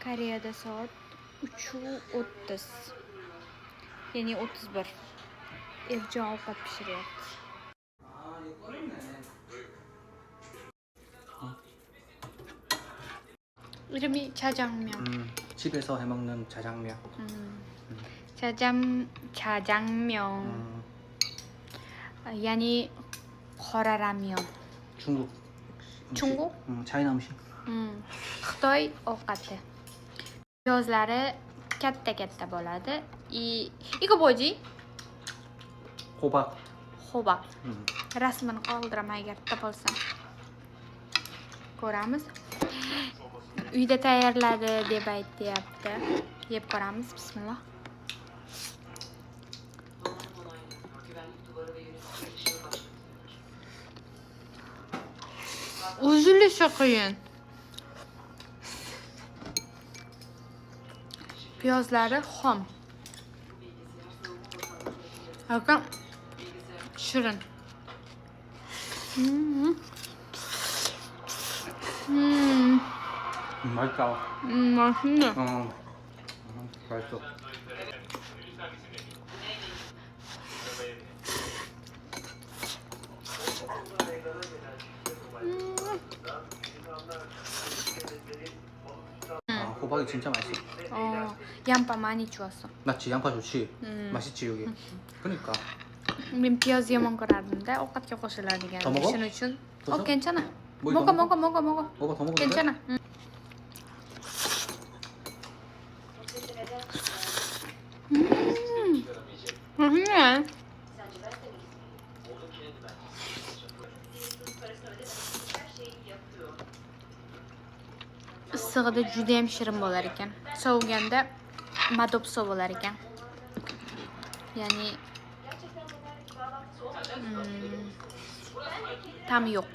Koreyada soat 3:30. Yani 31. Ercan ovqat pishiryapti. 이름이 자장면. 집에서 해먹는 자장면. 자장면. yani qora라면. 중국. 중국? 차이나 음식. Xitoy ovqati. Piyozlari katta-katta bo'ladi. Igo bo'ji? 호박. Xo'baq. Rasmini qoldiraman agar topolsam. Ko'ramiz. Uyda tayyorladi deb aytayapti. Yeb ko'ramiz. Bismillah. Uzilishi qiyin. Piyozlari xom. Lekin shirin. 맛있다. 맛있네. 맛있어. 호박이 진짜 맛있어. 양파 많이 주었어. 맞지? 양파 좋지? 맛있지 여기? 그러니까. Men piyoz yomon ko'rardim-da, ovqatga qo'shiladigan. 더 먹어? Shuning uchun. 더 괜찮아. 뭐 먹어. 더 먹어도 돼? 괜찮아. 맛있네. Issig'ida juda ham shirin bo'lar ekan. Sovuganda madopso bo'lar ekan. Ya'ni tam yo'q.